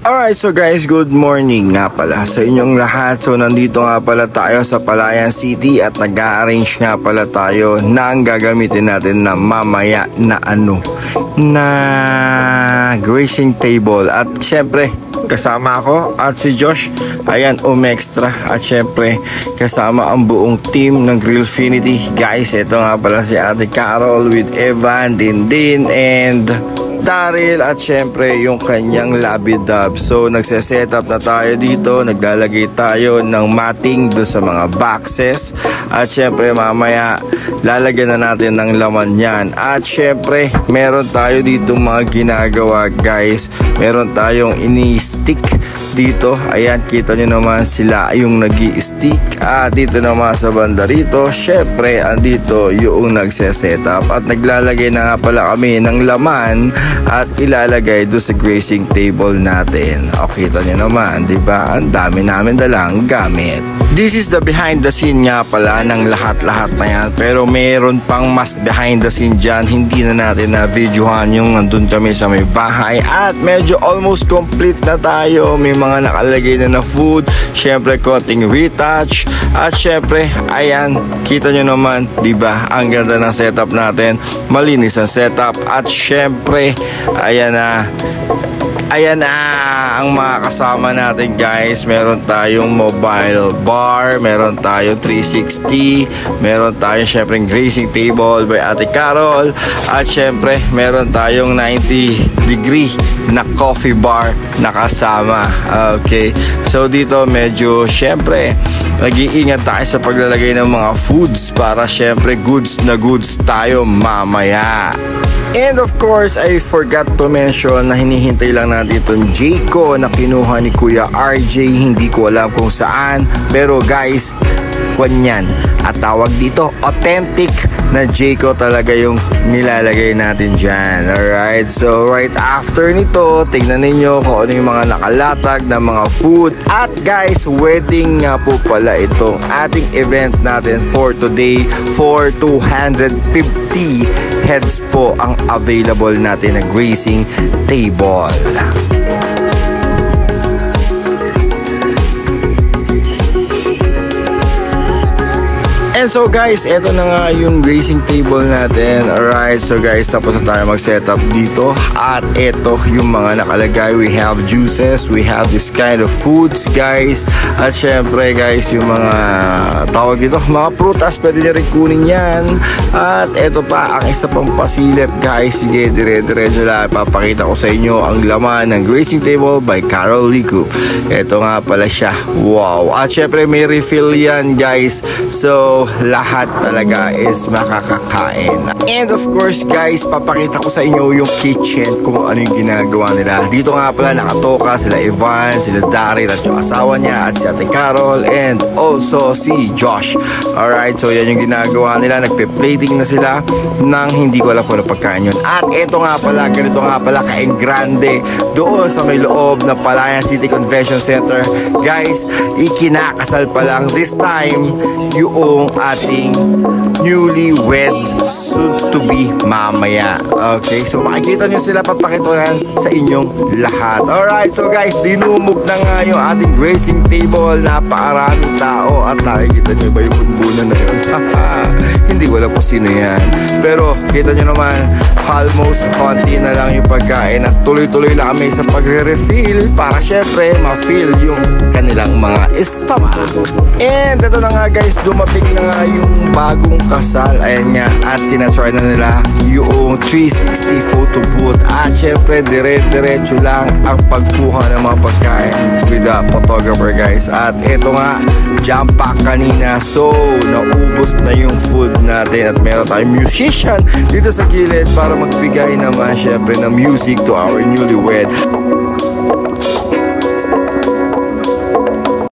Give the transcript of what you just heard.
Alright, so guys, good morning nga pala sa inyong lahat. So nandito nga pala tayo sa Palayan City at nag-a-arrange nga pala tayo ng gagamitin natin na mamaya na grazing table. At syempre kasama ako at si Josh, ayan, Umextra. At syempre kasama ang buong team ng Grillfinity. Guys, ito nga pala si Ate Carol with Evan, Dindin, and Daryl, at syempre yung kanyang Labidab. So nagse-setup na tayo dito, naglalagay tayo ng matting doon sa mga boxes, at syempre mamaya lalagyan na natin ng laman yan. At syempre meron tayo dito mga ginagawa, guys. Meron tayong ini-stick dito, ayan, kita nyo naman sila yung nag-i-stick. At dito naman sa banda rito, syempre andito yung nagse-setup at naglalagay na nga pala kami ng laman at ilalagay doon sa grazing table natin. O, kita nyo naman, diba? Ang dami namin dalang gamit. This is the behind the scene nga pala ng lahat-lahat na yan. Pero meron pang mas behind the scene dyan. Hindi na natin na videohan yung nandun kami sa may bahay. At medyo almost complete na tayo. May mga nakalagay na food. Syempre konting retouch. At syempre, ayan, kita nyo naman, diba? Ang ganda ng setup natin. Malinis ang setup. At syempre, ayan na ang mga kasama natin, guys. Meron tayong mobile bar, meron tayong 360, meron tayong syempre grazing table by Ate Carol, at syempre meron tayong 90 degree na coffee bar na kasama. Okay, so dito medyo syempre nag-iingat tayo sa paglalagay ng mga foods para syempre goods na goods tayo mamaya. And of course, I forgot to mention na hinihintay lang natin itong Jayco na kinuha ni Kuya RJ. Hindi ko alam kung saan, pero guys, kanyan. At tawag dito, authentic na Jayco talaga yung nilalagay natin dyan. Alright, so right after nito, tignan ninyo kung ano yung mga nakalatag na mga food. At guys, wedding nga po pala itong ating event natin for today. For 250 heads po ang available natin na grazing table. And so guys, eto na nga yung grazing table natin. Alright, so guys, tapos na tayo mag-setup dito. At eto yung mga nakalagay. We have juices, we have this kind of foods, guys. At syempre guys, yung mga tawag dito, mga prutas, pwede nyo rin kunin yan. At eto pa, ang isa pang pasilip, guys. Sige, dire-diretso lang, papakita ko sa inyo ang laman ng grazing table by Carol Licup. Eto nga pala siya. Wow. At syempre may refill yan, guys. So lahat talaga is makakakain. And of course, guys, papakita ko sa inyo yung kitchen kung ano yung ginagawa nila. Dito nga pala nakatoka sila Evan, sila Daryl at yung asawa niya, at si Ate Carol, and also si Josh. Alright, so yan yung ginagawa nila. Nagpe-plating na sila ng hindi ko alam kung ano pagkain yun. At ito nga pala, ganito nga pala kaing grande doon sa may loob na Palayan City Convention Center. Guys, ikinakasal pa lang this time yung ating newlywed soon to be mamaya. Okay, so makikita nyo sila, papakita sa inyong lahat. Alright, so guys, dinumog na nga yung ating grazing table. Napakaraming tao at nakikita nyo ba yung bunbunan na yun? Hindi ko alam kung sino yan, pero kita nyo naman, almost konti na lang yung pagkain at tuloy-tuloy lang kami sa pagre-refill para syempre ma-fill yung kanilang mga stomach. And ito na nga, guys, dumating na nga yung bagong kasal. Ayan nga, at tinatry na nila yung 360 photo booth. At syempre dire-diretso lang ang pagkuha ng mga pagkain with the photographer, guys. At ito nga, jump pack kanina, so naubos na yung food natin. At meron tayong musician dito sa gilid para magbigay naman syempre ng music to our newlywed.